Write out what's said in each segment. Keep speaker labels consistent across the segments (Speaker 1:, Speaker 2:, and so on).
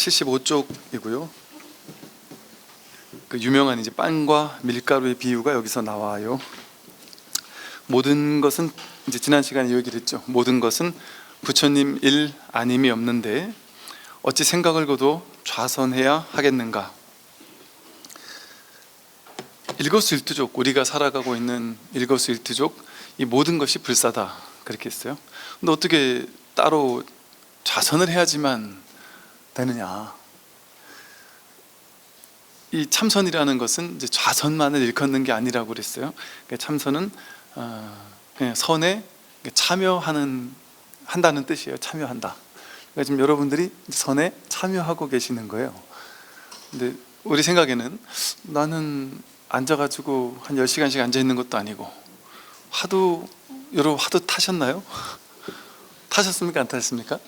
Speaker 1: 75쪽이고요. 그 유명한 이제 빵과 밀가루의 비유가 여기서 나와요. 모든 것은 이제 지난 시간에 얘기를 했죠. 모든 것은 부처님 일 아님이 없는데 어찌 생각을 거둬 좌선해야 하겠는가. 일거수일투족, 우리가 살아가고 있는 일거수일투족, 이 모든 것이 불사다 그렇게 했어요. 근데 어떻게 따로 좌선을 해야지만 되느냐. 이 참선이라는 것은 이제 좌선만을 일컫는 게 아니라고 그랬어요. 참선은 그냥 선에 참여하는 한다는 뜻이에요. 참여한다. 그러니까 지금 여러분들이 선에 참여하고 계시는 거예요. 근데 우리 생각에는 나는 앉아가지고 한 10시간씩 앉아 있는 것도 아니고, 여러분 화두 타셨나요? 타셨습니까? 안 타셨습니까?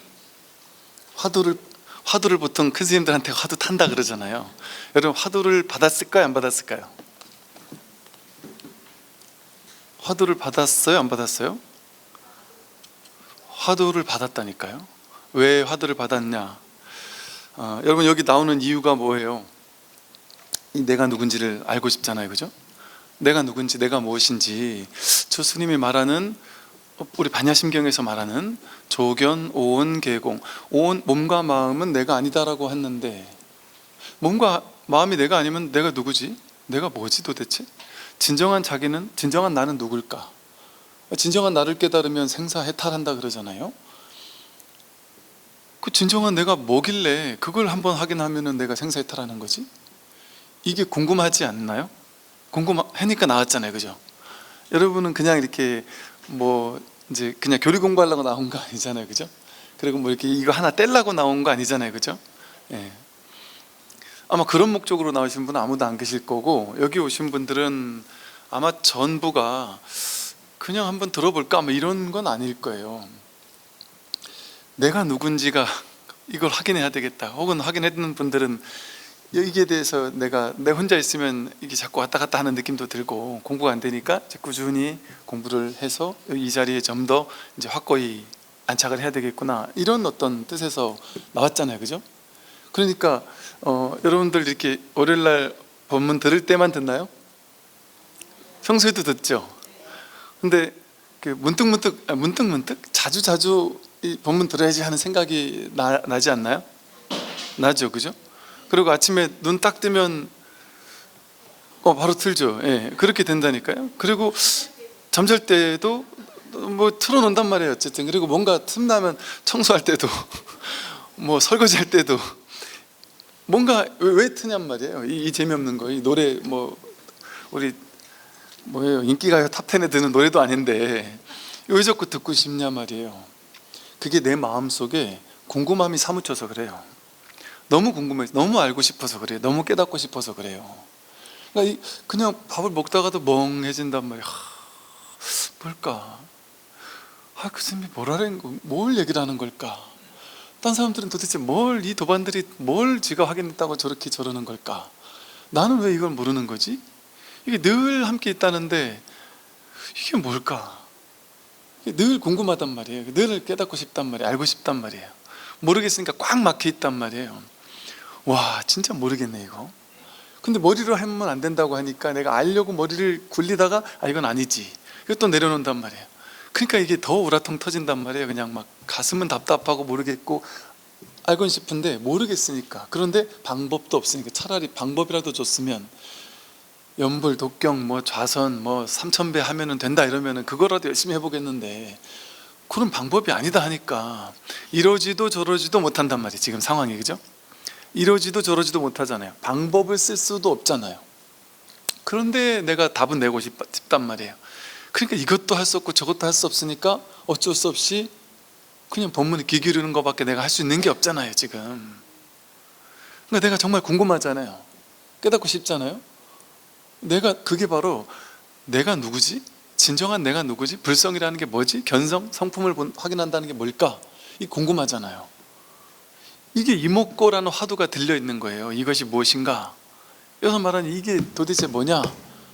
Speaker 1: 화두를 보통 큰 스님들한테 화두 탄다 그러잖아요. 여러분 화두를 받았을까요? 안 받았을까요? 화두를 받았어요? 안 받았어요? 화두를 받았다니까요. 왜 화두를 받았냐? 여러분 여기 나오는 이유가 뭐예요? 내가 누군지를 알고 싶잖아요, 그죠? 내가 누군지, 내가 무엇인지 저 스님이 말하는, 우리 반야심경에서 말하는 조견, 오온, 계공, 오온, 몸과 마음은 내가 아니다라고 했는데, 몸과 마음이 내가 아니면 내가 누구지? 내가 뭐지 도대체? 진정한 자기는, 진정한 나는 누굴까? 진정한 나를 깨달으면 생사해탈한다 그러잖아요. 그 진정한 내가 뭐길래 그걸 한번 확인하면 내가 생사해탈하는 거지? 이게 궁금하지 않나요? 궁금하니까 나왔잖아요, 그죠? 여러분은 그냥 이렇게 이제 그냥 교리 공부하려고 나온 거 아니잖아요, 그죠? 그리고 이렇게 이거 하나 떼려고 나온 거 아니잖아요, 그죠? 예. 아마 그런 목적으로 나오신 분은 아무도 안 계실 거고, 여기 오신 분들은 아마 전부가 그냥 한번 들어볼까 이런 건 아닐 거예요. 내가 누군지가 이걸 확인해야 되겠다, 혹은 확인했는 분들은 여기에 대해서 내 혼자 있으면 이게 자꾸 왔다 갔다 하는 느낌도 들고 공부가 안 되니까 꾸준히 공부를 해서 이 자리에 좀 더 이제 확고히 안착을 해야 되겠구나, 이런 어떤 뜻에서 나왔잖아요, 그죠? 그러니까 여러분들 이렇게 월요일날 법문 들을 때만 듣나요? 평소에도 듣죠? 근데 문득 자주 이 법문 들어야지 하는 생각이 나지 않나요? 나죠, 그죠? 그리고 아침에 눈 딱 뜨면 바로 틀죠. 예, 그렇게 된다니까요. 그리고 잠잘 때도 틀어놓는단 말이에요, 어쨌든. 그리고 뭔가 틈나면 청소할 때도 설거지할 때도 뭔가 왜 트냔 말이에요. 이 재미없는 거, 이 노래 우리 뭐예요, 인기가요 탑10에 드는 노래도 아닌데 왜 자꾸 듣고 싶냐 말이에요. 그게 내 마음속에 궁금함이 사무쳐서 그래요. 너무 궁금해서, 너무 알고 싶어서 그래요. 너무 깨닫고 싶어서 그래요. 그러니까 그냥 밥을 먹다가도 멍해진단 말이에요. 뭘까? 그 스님이 뭘 얘기를 하는 걸까? 딴 사람들은 도대체 이 도반들이 뭘 지가 확인했다고 저렇게 저러는 걸까? 나는 왜 이걸 모르는 거지? 이게 늘 함께 있다는데 이게 뭘까? 늘 궁금하단 말이에요. 늘 깨닫고 싶단 말이에요. 알고 싶단 말이에요. 모르겠으니까 꽉 막혀 있단 말이에요. 와, 진짜 모르겠네 이거. 근데 머리로 하면 안 된다고 하니까 내가 알려고 머리를 굴리다가 이건 아니지, 이거 또 내려놓는단 말이에요. 그러니까 이게 더 우라통 터진단 말이에요. 그냥 가슴은 답답하고 모르겠고 알고 싶은데 모르겠으니까. 그런데 방법도 없으니까 차라리 방법이라도 줬으면, 연불, 독경, 좌선, 3000배 하면은 된다 이러면은 그거라도 열심히 해보겠는데, 그런 방법이 아니다 하니까 이러지도 저러지도 못한단 말이에요. 지금 상황이, 그죠? 이러지도 저러지도 못하잖아요. 방법을 쓸 수도 없잖아요. 그런데 내가 답은 내고 싶단 말이에요. 그러니까 이것도 할 수 없고 저것도 할 수 없으니까 어쩔 수 없이 그냥 법문에 귀 기울이는 것밖에 내가 할 수 있는 게 없잖아요, 지금. 그러니까 내가 정말 궁금하잖아요. 깨닫고 싶잖아요. 그게 바로 내가 누구지? 진정한 내가 누구지? 불성이라는 게 뭐지? 견성, 성품을 확인한다는 게 뭘까? 이 궁금하잖아요. 이게 이목고라는 화두가 들려있는 거예요. 이것이 무엇인가? 여기서 말하는 이게 도대체 뭐냐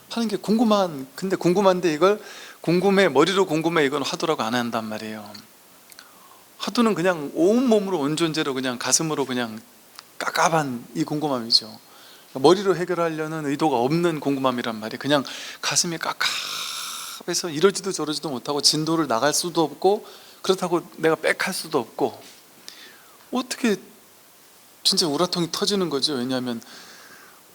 Speaker 1: 하는 게 근데 궁금한데 이걸 머리로 궁금해, 이건 화두라고 안 한단 말이에요. 화두는 그냥 온몸으로, 온 존재로, 그냥 가슴으로 그냥 깝깝한 이 궁금함이죠. 머리로 해결하려는 의도가 없는 궁금함이란 말이에요. 그냥 가슴이 깝깝해서 이러지도 저러지도 못하고 진도를 나갈 수도 없고, 그렇다고 내가 백할 수도 없고, 어떻게 진짜 우라통이 터지는 거죠. 왜냐하면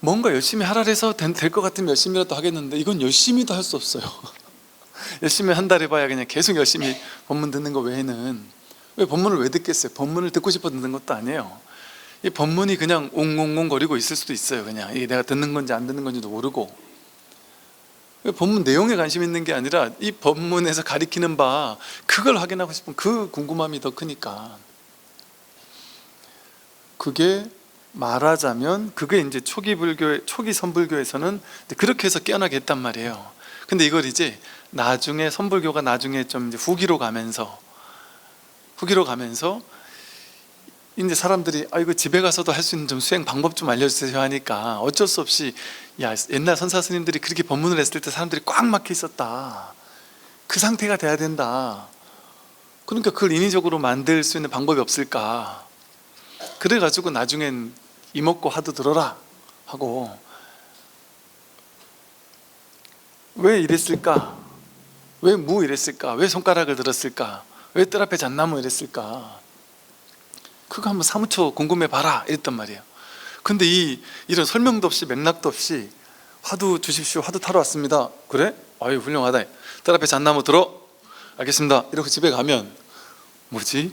Speaker 1: 뭔가 열심히 하라 해서 될 것 같으면 열심히라도 하겠는데, 이건 열심히도 할 수 없어요. 열심히 한 달 해봐야 그냥 계속 열심히 법문 듣는 거 외에는. 왜 법문을 왜 듣겠어요? 법문을 듣고 싶어 듣는 것도 아니에요. 이 법문이 그냥 옹옹옹 거리고 있을 수도 있어요. 그냥 이게 내가 듣는 건지 안 듣는 건지도 모르고. 왜 법문 내용에 관심 있는 게 아니라 이 법문에서 가리키는 바, 그걸 확인하고 싶은 그 궁금함이 더 크니까. 그게 말하자면 그게 이제 초기 선불교에서는 그렇게 해서 깨어나게 했단 말이에요. 근데 이걸 이제 나중에 선불교가 나중에 좀 이제 후기로 가면서 이제 사람들이 이거 집에 가서도 할 수 있는 좀 수행 방법 좀 알려주세요 하니까 어쩔 수 없이, 야, 옛날 선사 스님들이 그렇게 법문을 했을 때 사람들이 꽉 막혀 있었다, 그 상태가 돼야 된다, 그러니까 그걸 인위적으로 만들 수 있는 방법이 없을까. 그래가지고 나중엔 이먹고 화두 들어라 하고. 왜 이랬을까? 왜 무 이랬을까? 왜 손가락을 들었을까? 왜 뜰 앞에 잣나무 이랬을까? 그거 한번 사무쳐 궁금해 봐라 이랬단 말이에요. 근데 이런 설명도 없이 맥락도 없이 화두 주십시오, 화두 타러 왔습니다. 그래? 아유 훌륭하다. 뜰 앞에 잣나무 들어? 알겠습니다. 이러고 집에 가면 뭐지?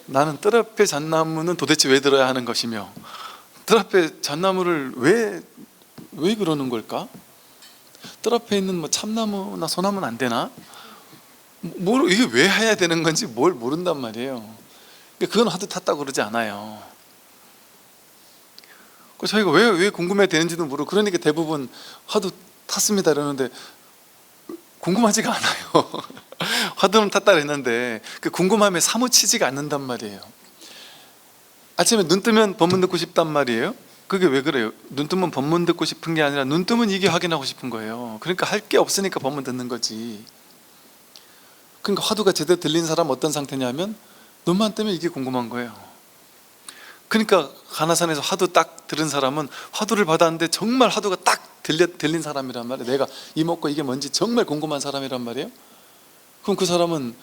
Speaker 1: 나는 뜰 앞에 잣나무는 도대체 왜 들어야 하는 것이며, 뜰 앞에 잣나무를 왜 그러는 걸까? 뜰 앞에 있는 뭐 참나무나 소나무는 안 되나? 이게 왜 해야 되는 건지 뭘 모른단 말이에요. 그건 화두 탔다고 그러지 않아요. 저희가 왜 궁금해 되는지도 모르고, 그러니까 대부분 화두 탔습니다 이러는데 궁금하지가 않아요. 화두는 탔다 그랬는데 그 궁금함에 사무치지가 않는단 말이에요. 아침에 눈 뜨면 법문 듣고 싶단 말이에요. 그게 왜 그래요? 눈 뜨면 법문 듣고 싶은 게 아니라 눈 뜨면 이게 확인하고 싶은 거예요. 그러니까 할 게 없으니까 법문 듣는 거지. 그러니까 화두가 제대로 들린 사람 어떤 상태냐면 눈만 뜨면 이게 궁금한 거예요. 그러니까 가나산에서 화두 딱 들은 사람은 화두를 받았는데 정말 화두가 딱 들린 사람이란 말이에요. 내가 이먹고 이게 뭔지 정말 궁금한 사람이란 말이에요. 그럼 그 사람은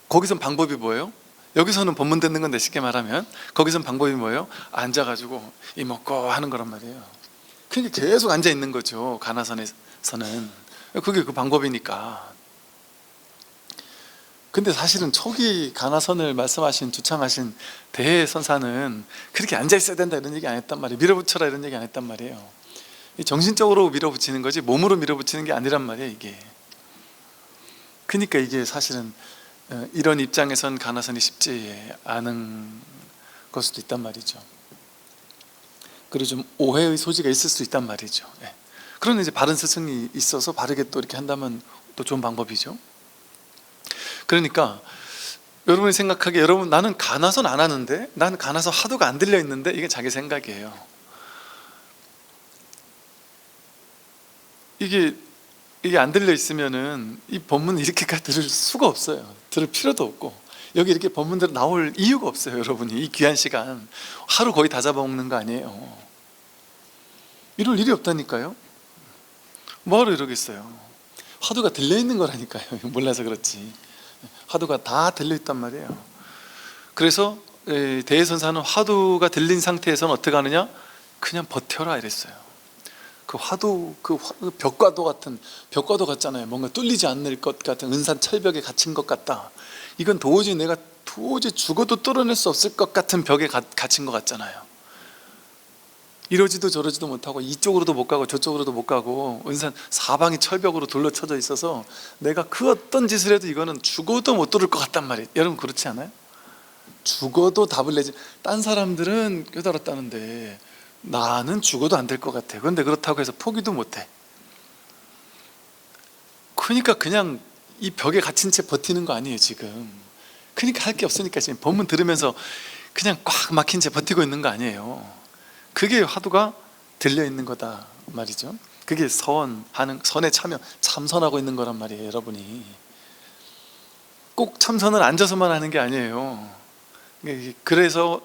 Speaker 1: 거기선 방법이 뭐예요? 여기서는 법문 듣는 건데 쉽게 말하면 거기선 방법이 뭐예요? 앉아가지고 이먹고 하는 거란 말이에요. 그러니까 계속 앉아 있는 거죠. 가나산에서는 그게 그 방법이니까. 근데 사실은 초기 가나선을 말씀하신 주창하신 대선사는 그렇게 앉아 있어야 된다 이런 얘기 안 했단 말이에요. 밀어붙여라 이런 얘기 안 했단 말이에요. 정신적으로 밀어붙이는 거지 몸으로 밀어붙이는 게 아니란 말이에요 이게. 그러니까 이게 사실은 이런 입장에선 가나선이 쉽지 않은 걸 수도 있단 말이죠. 그리고 좀 오해의 소지가 있을 수 있단 말이죠. 그런데 이제 바른 스승이 있어서 바르게 또 이렇게 한다면 또 좋은 방법이죠. 그러니까 여러분이 생각하기에, 여러분 나는 가나선 안 하는데, 나는 가나선 화두가 안 들려 있는데, 이게 자기 생각이에요. 이게 안 들려 있으면은 이 법문 이렇게까지 들을 수가 없어요. 들을 필요도 없고, 여기 이렇게 법문대로 나올 이유가 없어요. 여러분이 이 귀한 시간 하루 거의 다 잡아먹는 거 아니에요. 이럴 일이 없다니까요. 뭐하러 이러겠어요. 화두가 들려 있는 거라니까요. 몰라서 그렇지. 화두가 다 들려있단 말이에요. 그래서 대선사는 화두가 들린 상태에서는 어떻게 하느냐? 그냥 버텨라 이랬어요. 그 화두, 벽과도 같잖아요. 뭔가 뚫리지 않을 것 같은 은산 철벽에 갇힌 것 같다. 이건 내가 도저히 죽어도 뚫어낼 수 없을 것 같은 벽에 갇힌 것 같잖아요. 이러지도 저러지도 못하고 이쪽으로도 못 가고 저쪽으로도 못 가고 은산 사방이 철벽으로 둘러쳐져 있어서 내가 그 어떤 짓을 해도 이거는 죽어도 못 뚫을 것 같단 말이에요. 여러분 그렇지 않아요? 죽어도 답을 내지. 딴 사람들은 깨달았다는데 나는 죽어도 안 될 것 같아. 그런데 그렇다고 해서 포기도 못해. 그러니까 그냥 이 벽에 갇힌 채 버티는 거 아니에요 지금. 그러니까 할 게 없으니까 지금 법문 들으면서 그냥 꽉 막힌 채 버티고 있는 거 아니에요. 그게 화두가 들려있는 거다 말이죠. 그게 선에 참선하고 있는 거란 말이에요. 여러분이 꼭 참선을 앉아서만 하는 게 아니에요. 그래서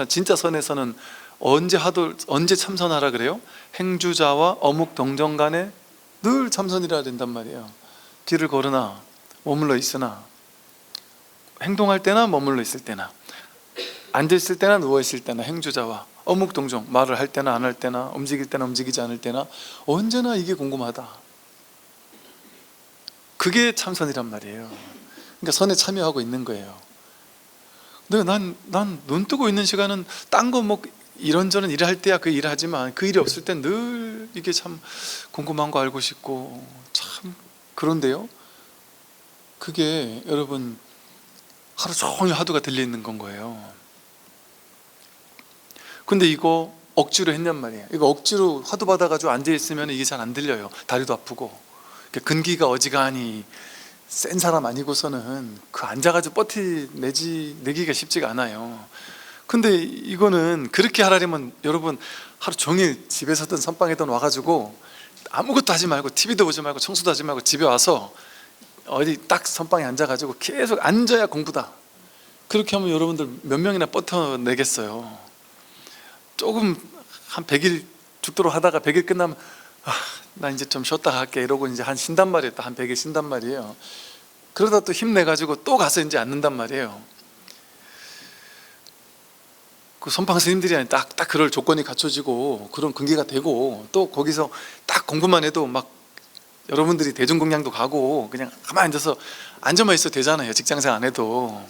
Speaker 1: 진짜 선에서는 언제 참선하라 그래요? 행주자와 어묵 동정 간에 늘 참선이라 된단 말이에요. 길을 걸으나 머물러 있으나, 행동할 때나 머물러 있을 때나, 앉아 있을 때나 누워 있을 때나, 행주자와 어묵 동정, 말을 할 때나 안 할 때나, 움직일 때나 움직이지 않을 때나 언제나 이게 궁금하다. 그게 참선이란 말이에요. 그러니까 선에 참여하고 있는 거예요. 근데 난 눈 뜨고 있는 시간은 딴 거 뭐 이런저런 일을 할 때야 그 일을 하지만, 그 일이 없을 땐 늘 이게 참 궁금한 거 알고 싶고, 참 그런데요, 그게 여러분 하루 종일 화두가 들려있는 건 거예요. 근데 이거 억지로 했냔 말이에요. 이거 억지로 화두 받아가지고 앉아있으면 이게 잘 안 들려요. 다리도 아프고 근기가 어지간히 센 사람 아니고서는 그 앉아가지고 내기가 쉽지가 않아요. 근데 이거는 그렇게 하려면 여러분 하루 종일 집에서든 선방에든 와가지고 아무것도 하지 말고, TV도 보지 말고, 청소도 하지 말고 집에 와서 어디 딱 선방에 앉아가지고 계속 앉아야 공부다. 그렇게 하면 여러분들 몇 명이나 버텨내겠어요? 조금 한 100일 죽도록 하다가 100일 끝나면 나 이제 좀 쉬었다 갈게 이러고 이제 쉰단 말이에요. 한 100일 쉰단 말이에요. 그러다 또 힘내가지고 또 가서 이제 앉는단 말이에요. 그 선방 스님들이 딱 그럴 조건이 갖춰지고 그런 근기가 되고, 또 거기서 딱 공부만 해도 막 여러분들이 대중공양도 가고 그냥 가만히 앉아만 있어도 되잖아요. 직장생활 안 해도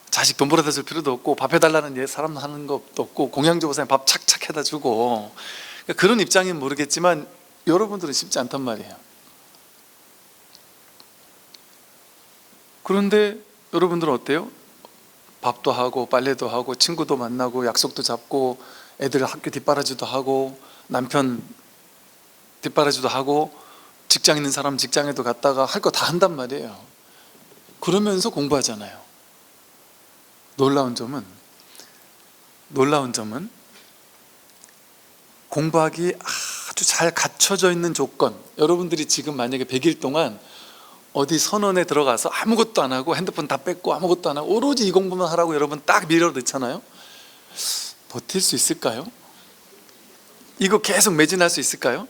Speaker 1: 자식 돈 벌어다 줄 필요도 없고, 밥 해달라는 사람 하는 것도 없고, 공양조보사님 밥 착착 해다 주고, 그러니까 그런 입장은 모르겠지만 여러분들은 쉽지 않단 말이에요. 그런데 여러분들은 어때요? 밥도 하고 빨래도 하고 친구도 만나고 약속도 잡고 애들 학교 뒷바라지도 하고 남편 뒷바라지도 하고 직장 있는 사람 직장에도 갔다가 할 거 다 한단 말이에요. 그러면서 공부하잖아요. 놀라운 점은 공부하기 아주 잘 갖춰져 있는 조건, 여러분들이 지금 만약에 100일 동안 어디 선원에 들어가서 아무것도 안 하고 핸드폰 다 뺏고 아무것도 안 하고 오로지 이 공부만 하라고 여러분 딱 밀어넣잖아요. 버틸 수 있을까요? 이거 계속 매진할 수 있을까요?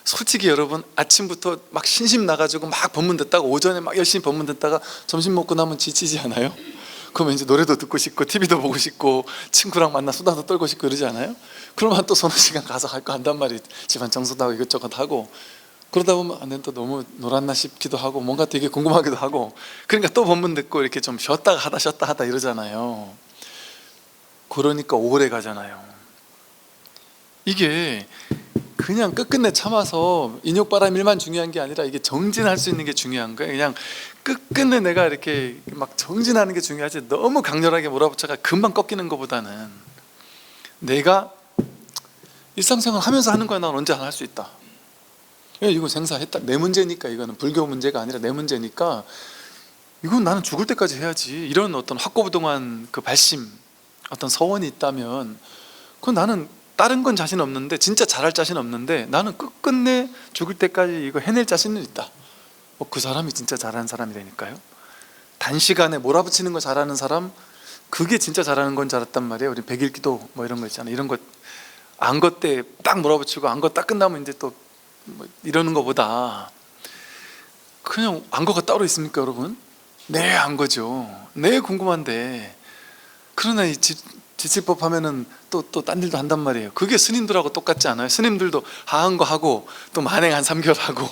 Speaker 1: 솔직히 여러분 아침부터 막 신심 나가지고 막 법문 듣다가, 오전에 막 열심히 법문 듣다가 점심 먹고 나면 지치지 않아요? 그러면 이제 노래도 듣고 싶고 TV도 보고 싶고 친구랑 만나 수다도 떨고 싶고 이러지 않아요? 그러면 또 서너 시간 가서 할 거 한단 말이에요. 집안 청소도 하고 이것저것 하고, 그러다 보면 또 너무 놀았나 싶기도 하고 뭔가 되게 궁금하기도 하고, 그러니까 또 법문 듣고 이렇게 좀 쉬었다 하다 이러잖아요. 그러니까 오래 가잖아요. 이게 그냥 끝끝내 참아서 인욕바람 일만 중요한 게 아니라 이게 정진할 수 있는 게 중요한 거예요. 그냥 끝끝내 내가 이렇게 막 정진하는 게 중요하지, 너무 강렬하게 몰아붙여가 금방 꺾이는 것보다는 내가 일상생활 하면서 하는 거야. 난 언제나 할 수 있다. 이거 생사했다. 내 문제니까, 이거는 불교 문제가 아니라 내 문제니까 이건 나는 죽을 때까지 해야지. 이런 어떤 확고부동한 그 발심, 어떤 서원이 있다면, 그건 나는 다른 건 자신 없는데, 진짜 잘할 자신 없는데 나는 끝끝내 죽을 때까지 이거 해낼 자신은 있다. 그 사람이 진짜 잘하는 사람이라니까요. 단시간에 몰아붙이는 거 잘하는 사람, 그게 진짜 잘하는 건 줄 알았단 말이에요. 우리 백일기도 뭐 이런 거 있잖아요. 이런 거 안거 때 딱 몰아붙이고 안거 딱 끝나면 이제 또 뭐 이러는 거보다 그냥 안거가 따로 있습니까 여러분? 네, 안거죠. 네, 궁금한데. 그러나 이 지칠법 하면은 또 딴 일도 한단 말이에요. 그게 스님들하고 똑같지 않아요? 스님들도 하한 거 하고 또 만행 한 3개월 하고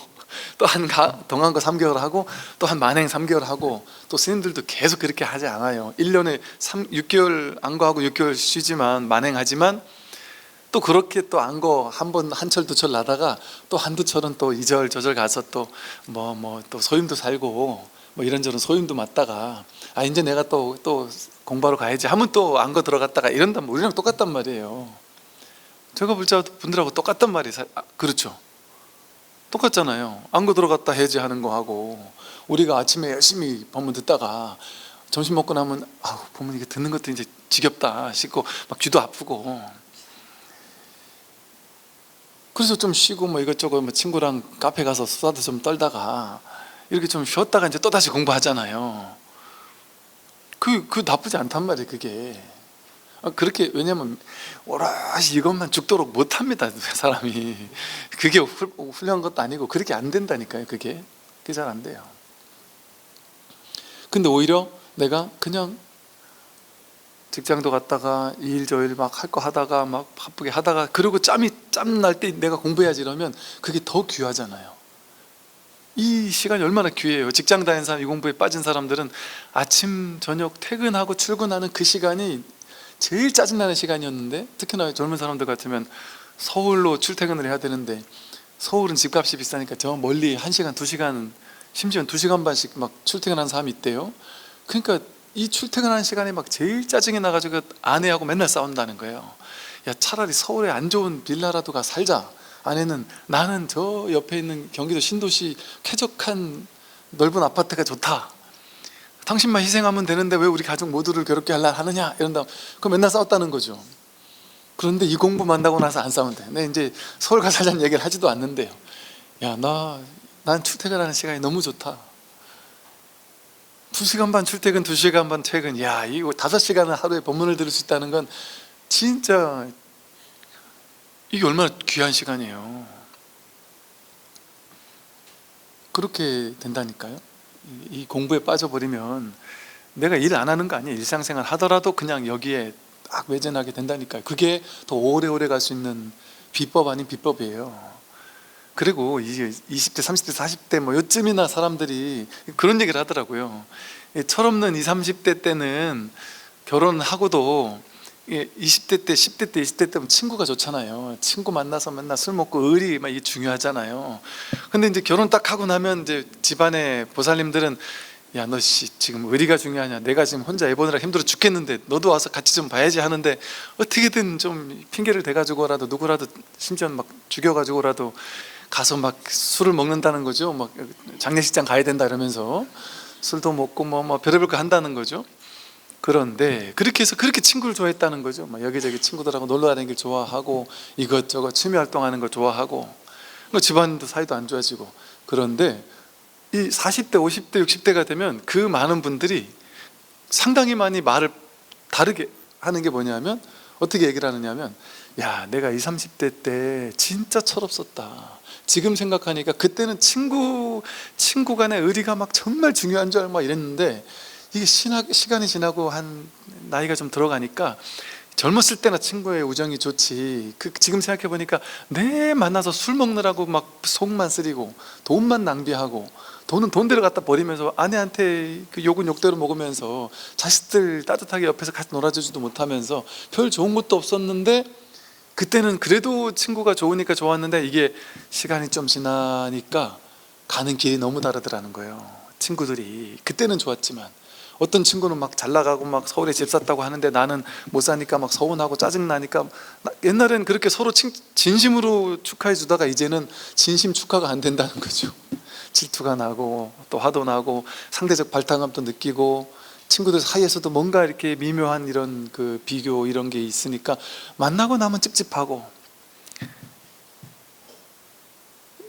Speaker 1: 또 한 동한 거 3개월 하고 또 한 만행 3개월 하고, 또 스님들도 계속 그렇게 하지 않아요. 1년에 6개월 안거하고 6개월 쉬지만 만행하지만, 또 그렇게 또 안거 한 철 두 철 나다가 또 한두 철은 또 이절 저절 가서 또 또 소임도 살고 뭐 이런저런 소임도 맞다가 이제 내가 또 공부하러 가야지 하면 또 안거 들어갔다가 이런다면 우리랑 똑같단 말이에요. 제가 불자분들하고 똑같단 말이에요. 그렇죠? 똑같잖아요. 안거 들어갔다 해야지 하는 거 하고, 우리가 아침에 열심히 법문 듣다가 점심 먹고 나면 법문 이게 듣는 것도 이제 지겹다 싶고 막 귀도 아프고, 그래서 좀 쉬고 뭐 이것저것 뭐 친구랑 카페 가서 수다도 좀 떨다가 이렇게 좀 쉬었다가 이제 또 다시 공부하잖아요. 그 나쁘지 않단 말이에요. 그게 그렇게, 왜냐면 오롯이 이것만 죽도록 못합니다 사람이. 그게 훌륭한 것도 아니고 그렇게 안 된다니까요. 그게 잘 안 돼요. 근데 오히려 내가 그냥 직장도 갔다가 이 일 저 일 막 할 거 하다가 막 바쁘게 하다가, 그리고 짬 날 때 내가 공부해야지 이러면 그게 더 귀하잖아요. 이 시간이 얼마나 귀해요. 직장 다니는 사람, 이 공부에 빠진 사람들은 아침 저녁 퇴근하고 출근하는 그 시간이 제일 짜증나는 시간이었는데, 특히나 젊은 사람들 같으면 서울로 출퇴근을 해야 되는데, 서울은 집값이 비싸니까 저 멀리 1시간 2시간, 심지어 2시간 반씩 막 출퇴근하는 사람이 있대요. 그러니까 이 출퇴근하는 시간에 막 제일 짜증이 나가지고 아내하고 맨날 싸운다는 거예요. 야, 차라리 서울에 안 좋은 빌라라도 가 살자. 아내는 나는 저 옆에 있는 경기도 신도시 쾌적한 넓은 아파트가 좋다. 당신만 희생하면 되는데 왜 우리 가족 모두를 괴롭게 하느냐 이런다. 그럼 맨날 싸웠다는 거죠. 그런데 이 공부 만나고 나서 안 싸운대. 내 이제 서울 가서 살자는 얘기를 하지도 않는데요. 야, 난 출퇴근하는 시간이 너무 좋다. 2시간 반 출퇴근, 2시간 반 퇴근. 야, 이거 5시간을 하루에 법문을 들을 수 있다는 건 진짜 이게 얼마나 귀한 시간이에요. 그렇게 된다니까요. 이 공부에 빠져버리면 내가 일 안 하는 거 아니에요. 일상생활 하더라도 그냥 여기에 딱 매진하게 된다니까요. 그게 더 오래오래 갈 수 있는 비법 아닌 비법이에요. 그리고 이제 20대, 30대, 40대 뭐 요쯤이나 사람들이 그런 얘기를 하더라고요. 철없는 20, 30대 때는 결혼하고도 20대 때, 10대 때, 20대 때면 친구가 좋잖아요. 친구 만나서 맨날 술 먹고 의리 막 이게 중요하잖아요. 근데 이제 결혼 딱 하고 나면 이제 집안의 보살님들은 야, 너 지금 의리가 중요하냐? 내가 지금 혼자 애 보느라 힘들어 죽겠는데 너도 와서 같이 좀 봐야지 하는데, 어떻게든 좀 핑계를 대가지고라도 누구라도, 심지어 막 죽여가지고라도 가서 막 술을 먹는다는 거죠. 막 장례식장 가야 된다 이러면서 술도 먹고 뭐 별의별 거 한다는 거죠. 그런데 그렇게 해서 그렇게 친구를 좋아했다는 거죠. 막 여기저기 친구들하고 놀러 다니는 걸 좋아하고 이것저것 취미 활동하는 걸 좋아하고, 집안도 사이도 안 좋아지고. 그런데 이 40대, 50대, 60대가 되면 그 많은 분들이 상당히 많이 말을 다르게 하는 게 뭐냐면, 어떻게 얘기를 하느냐면, 야, 내가 20, 30대 때 진짜 철없었다. 지금 생각하니까 그때는 친구 간의 의리가 막 정말 중요한 줄 알고 막 이랬는데, 이게 시간이 지나고 한 나이가 좀 들어가니까 젊었을 때나 친구의 우정이 좋지, 지금 생각해 보니까 내 만나서 술 먹느라고 막 속만 쓰리고 돈만 낭비하고, 돈은 돈대로 갖다 버리면서 아내한테 그 욕은 욕대로 먹으면서 자식들 따뜻하게 옆에서 같이 놀아주지도 못하면서 별 좋은 것도 없었는데, 그때는 그래도 친구가 좋으니까 좋았는데, 이게 시간이 좀 지나니까 가는 길이 너무 다르더라는 거예요. 친구들이 그때는 좋았지만, 어떤 친구는 막 잘 나가고 막 서울에 집 샀다고 하는데 나는 못 사니까 막 서운하고 짜증나니까, 옛날엔 그렇게 서로 진심으로 축하해 주다가 이제는 진심 축하가 안 된다는 거죠. 질투가 나고 또 화도 나고 상대적 발탕감도 느끼고, 친구들 사이에서도 뭔가 이렇게 미묘한 이런 그 비교 이런 게 있으니까 만나고 나면 찝찝하고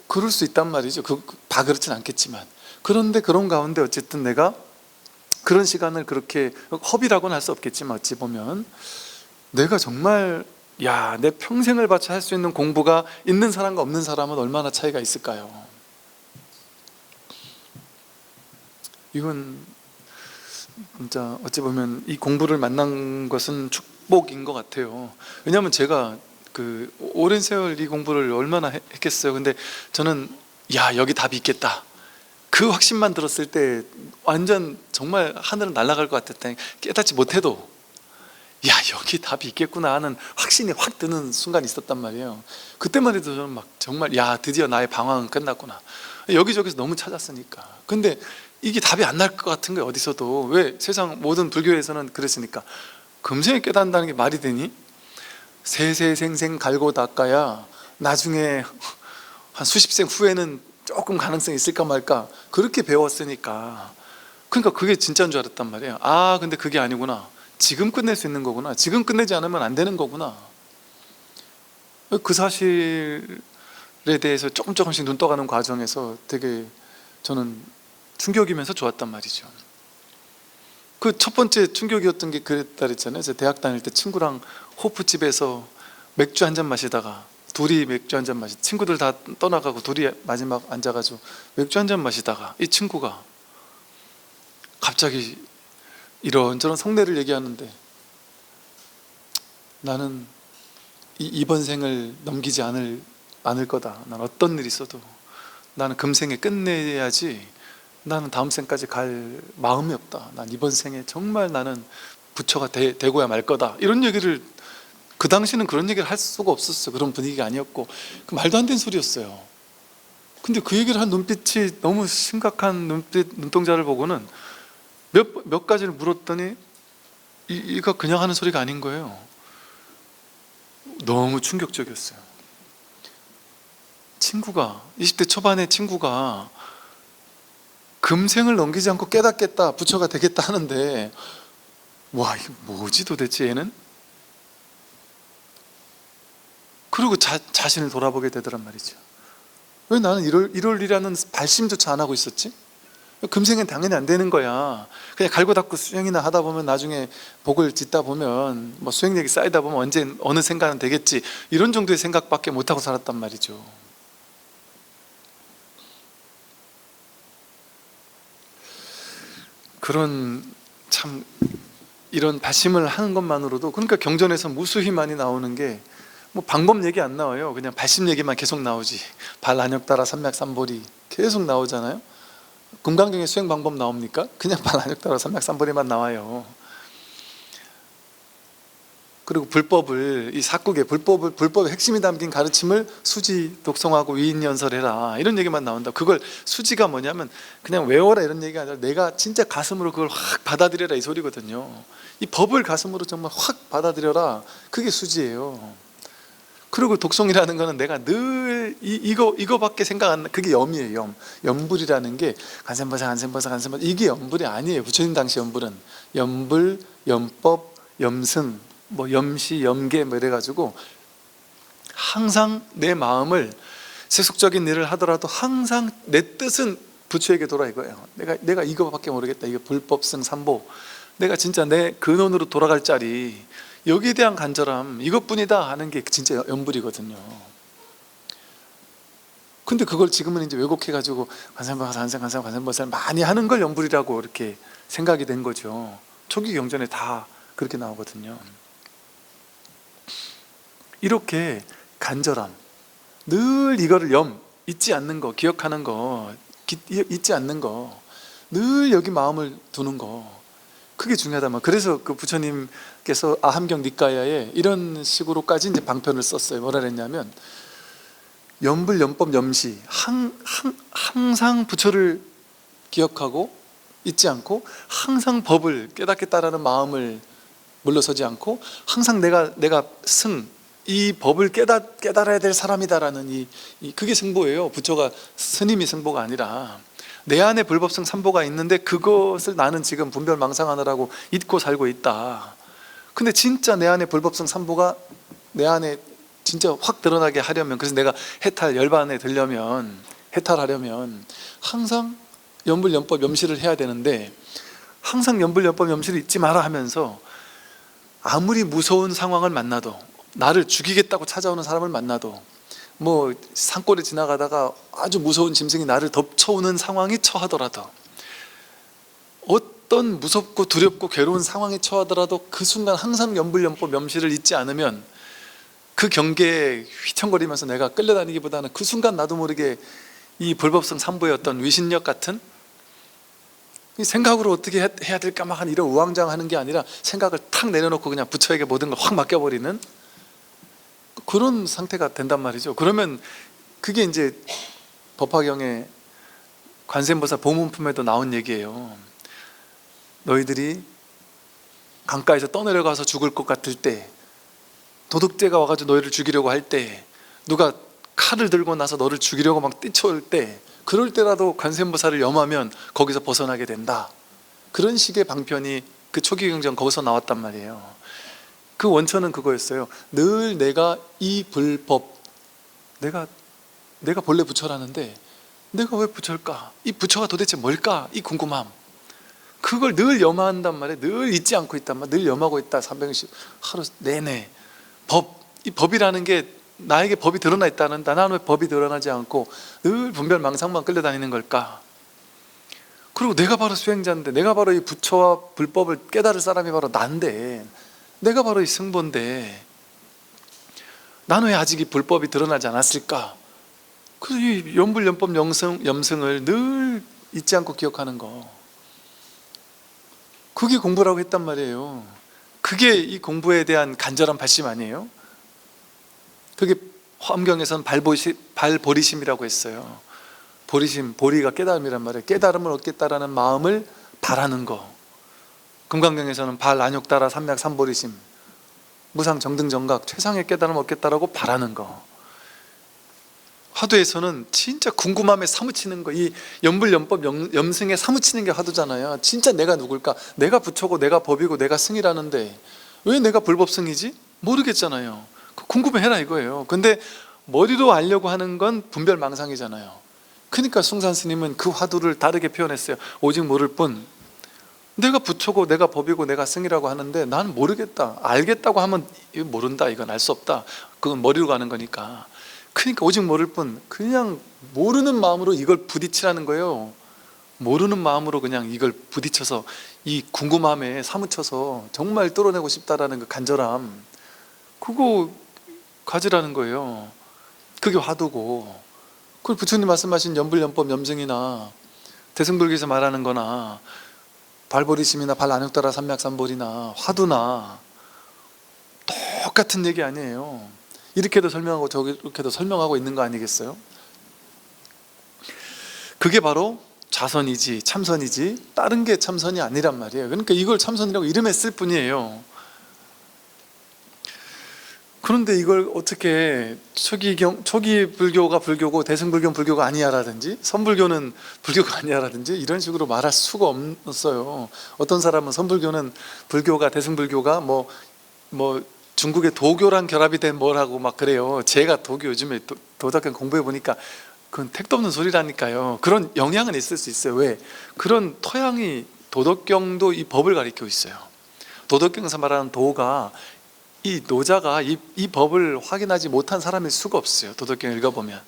Speaker 1: 그럴 수 있단 말이죠. 다 그렇진 않겠지만. 그런데 그런 가운데 어쨌든 내가 그런 시간을 그렇게, 허비라고는 할 수 없겠지만 어찌 보면 내가 정말 내 평생을 바쳐 할 수 있는 공부가 있는 사람과 없는 사람은 얼마나 차이가 있을까요? 이건 진짜 어찌 보면 이 공부를 만난 것은 축복인 것 같아요. 왜냐하면 제가 그 오랜 세월 이 공부를 얼마나 했겠어요. 근데 저는 여기 답이 있겠다, 그 확신만 들었을 때 완전 정말 하늘은 날아갈 것 같았다. 깨닫지 못해도 여기 답이 있겠구나 하는 확신이 확 드는 순간이 있었단 말이에요. 그때만 해도 저는 막 정말 드디어 나의 방황은 끝났구나. 여기저기서 너무 찾았으니까. 근데 이게 답이 안 날 것 같은 거예요, 어디서도. 왜? 세상 모든 불교에서는 그랬으니까. 금생에 깨닫는다는 게 말이 되니? 세세생생 갈고 닦아야 나중에 한 수십 생 후에는 조금 가능성이 있을까 말까, 그렇게 배웠으니까. 그러니까 그게 진짜인 줄 알았단 말이에요. 근데 그게 아니구나. 지금 끝낼 수 있는 거구나. 지금 끝내지 않으면 안 되는 거구나. 그 사실에 대해서 조금씩 눈 떠가는 과정에서 되게 저는 충격이면서 좋았단 말이죠. 그 첫 번째 충격이었던 게 그랬다 그랬잖아요. 제가 대학 다닐 때 친구랑 호프집에서 맥주 한 잔 마시다가, 둘이 맥주 한 잔 친구들 다 떠나가고 둘이 마지막 앉아가지고 맥주 한 잔 마시다가 이 친구가 갑자기 이런저런 속내를 얘기하는데, 나는 이번 생을 넘기지 않을 거다. 난 어떤 일이 있어도 나는 금생에 끝내야지, 나는 다음 생까지 갈 마음이 없다. 난 이번 생에 정말 나는 부처가 되고야 말 거다. 이런 얘기를, 그 당시는 그런 얘기를 할 수가 없었어요. 그런 분위기가 아니었고, 그 말도 안 되는 소리였어요. 근데 그 얘기를 한 눈빛이 너무 심각한 눈동자를 보고는 몇 가지를 물었더니 이거 그냥 하는 소리가 아닌 거예요. 너무 충격적이었어요. 친구가, 20대 초반의 친구가 금생을 넘기지 않고 깨닫겠다, 부처가 되겠다 하는데, 와, 이게 뭐지 도대체 얘는? 그리고 자신을 돌아보게 되더란 말이죠. 왜 나는 이럴 일이라는 발심조차 안 하고 있었지? 금생은 당연히 안 되는 거야. 그냥 갈고 닦고 수행이나 하다 보면 나중에 복을 짓다 보면, 뭐 수행력이 쌓이다 보면 언제 어느 생각은 되겠지, 이런 정도의 생각밖에 못하고 살았단 말이죠. 그런, 참 이런 발심을 하는 것만으로도, 그러니까 경전에서 무수히 많이 나오는 게 뭐 방법 얘기 안 나와요. 그냥 발심 얘기만 계속 나오지. 발안역따라 삼맥삼보리 계속 나오잖아요. 금강경에 수행 방법 나옵니까? 그냥 발안역따라 삼맥삼보리만 나와요. 그리고 불법을, 이 사국의 불법의 핵심이 담긴 가르침을 수지 독송하고 위인연설해라, 이런 얘기만 나온다. 그걸, 수지가 뭐냐면 그냥 외워라 이런 얘기가 아니라 내가 진짜 가슴으로 그걸 확 받아들여라, 이 소리거든요. 이 법을 가슴으로 정말 확 받아들여라, 그게 수지예요. 그리고 독송이라는 거는 내가 늘 이거밖에 생각 안 나. 그게 염이에요. 염불이라는 게 간센보살 이게 염불이 아니에요. 부처님 당시 염불은 염불, 염법, 염승, 뭐 염시, 염계 뭐 이래가지고 항상 내 마음을, 세속적인 일을 하더라도 항상 내 뜻은 부처에게 돌아, 이거예요. 내가 이거밖에 모르겠다. 이게 불법승 삼보, 내가 진짜 내 근원으로 돌아갈 자리, 여기에 대한 간절함, 이것뿐이다 하는 게 진짜 염불이거든요. 근데 그걸 지금은 이제 왜곡해가지고 관세음보살 많이 하는 걸 염불이라고 이렇게 생각이 된 거죠. 초기 경전에 다 그렇게 나오거든요. 이렇게 간절함, 늘 이거를 잊지 않는 거, 기억하는 거, 잊지 않는 거, 늘 여기 마음을 두는 거, 그게 중요하다. 그래서 그 부처님께서 아함경 니까야에 이런 식으로까지 이제 방편을 썼어요. 뭐라 그랬냐면, 염불, 염법, 염시, 항상 부처를 기억하고 잊지 않고, 항상 법을 깨닫겠다라는 마음을 물러서지 않고, 항상 내가 이 법을 깨달아야 될 사람이다라는 그게 승보예요. 부처가, 스님이 승보가 아니라 내 안에 불법성 삼보가 있는데 그것을 나는 지금 분별망상하느라고 잊고 살고 있다. 근데 진짜 내 안에 불법성 삼보가 내 안에 진짜 확 드러나게 하려면, 그래서 내가 열반에 들려면, 해탈하려면 항상 염불, 염법, 염시를 해야 되는데, 항상 염불, 염법, 염시를 잊지 마라 하면서, 아무리 무서운 상황을 만나도, 나를 죽이겠다고 찾아오는 사람을 만나도, 뭐 산골에 지나가다가 아주 무서운 짐승이 나를 덮쳐오는 상황이 처하더라도, 어떤 무섭고 두렵고 괴로운 상황에 처하더라도 그 순간 항상 염불, 염법, 염시를 잊지 않으면, 그 경계에 휘청거리면서 내가 끌려다니기보다는 그 순간 나도 모르게 이 불법성 삼보의 어떤 위신력 같은, 이 생각으로 어떻게 해야 될까 막 이런 우왕좌왕하는 게 아니라 생각을 탁 내려놓고 그냥 부처에게 모든 걸 확 맡겨버리는 그런 상태가 된단 말이죠. 그러면 그게 이제 법화경에 관세음보살 보문품에도 나온 얘기예요. 너희들이 강가에서 떠내려가서 죽을 것 같을 때, 도둑제가 와가지고 너희를 죽이려고 할 때, 누가 칼을 들고 나서 너를 죽이려고 막 뛰쳐올 때, 그럴 때라도 관세음보살을 염하면 거기서 벗어나게 된다. 그런 식의 방편이 그 초기 경전 거기서 나왔단 말이에요. 그 원천은 그거였어요. 늘 내가 이 불법, 내가 본래 부처라는데 내가 왜 부처일까? 이 부처가 도대체 뭘까? 이 궁금함, 그 그걸 늘 염화한단 말이에요. 늘 잊지 않고 있단 말이에요. 늘 염하고 있다. 360 하루 내내. 이 법이라는 게 나에게 법이 드러나 있다는데 나는 왜 법이 드러나지 않고 늘 분별망상만 끌려다니는 걸까? 그리고 내가 바로 수행자인데, 내가 바로 이 부처와 불법을 깨달을 사람이 바로 난데, 내가 바로 이 승보인데 나는 왜 아직 이 불법이 드러나지 않았을까? 그래서 이 연불연법 염승을 늘 잊지 않고 기억하는 거, 그게 공부라고 했단 말이에요. 그게 이 공부에 대한 간절한 발심 아니에요? 그게 화엄경에서는 발보리심이라고 했어요. 보리심, 보리가 깨달음이란 말이에요. 깨달음을 얻겠다라는 마음을 바라는 거. 금강경에서는 발안욕따라 삼약 삼보리심, 무상정등정각, 최상의 깨달음을 얻겠다라고 바라는 거. 화두에서는 진짜 궁금함에 사무치는 거, 이 연불연법 염승에 사무치는 게 화두잖아요. 진짜 내가 누굴까? 내가 부처고 내가 법이고 내가 승이라는데 왜 내가 불법승이지? 모르겠잖아요. 궁금해라 이거예요. 근데 머리로 알려고 하는 건 분별망상이잖아요. 그러니까 숭산 스님은 그 화두를 다르게 표현했어요. 오직 모를 뿐. 내가 부처고 내가 법이고 내가 승이라고 하는데 나는 모르겠다. 알겠다고 하면 이거 모른다, 이건 알 수 없다. 그건 머리로 가는 거니까. 그러니까 오직 모를 뿐, 그냥 모르는 마음으로 이걸 부딪히라는 거예요. 모르는 마음으로 그냥 이걸 부딪혀서 이 궁금함에 사무쳐서 정말 뚫어내고 싶다라는 그 간절함, 그거 가지라는 거예요. 그게 화두고. 그리고 부처님 말씀하신 연불연법 염승이나 대승불교에서 말하는 거나 발보리심이나 발안욕따라 삼맥삼보리나 화두나 똑같은 얘기 아니에요. 이렇게도 설명하고 저렇게도 설명하고 있는 거 아니겠어요? 그게 바로 좌선이지 참선이지 다른 게 참선이 아니란 말이에요. 그러니까 이걸 참선이라고 이름했을 뿐이에요. 그런데 이걸 어떻게 초기 불교가 불교고 대승불교는 불교가 아니야라든지 선불교는 불교가 아니야라든지 이런 식으로 말할 수가 없어요. 어떤 사람은 선불교는 불교가 대승불교가 뭐 중국의 도교랑 결합이 된 뭐라고 막 그래요. 제가 도교 요즘에 도덕경 공부해 보니까 그건 택도 없는 소리라니까요. 그런 영향은 있을 수 있어요. 왜? 그런 토양이 도덕경도 이 법을 가리키고 있어요. 도덕경에서 말하는 도가 이 노자가 이 법을 확인하지 못한 사람일 수가 없어요. 도덕경 읽어보면.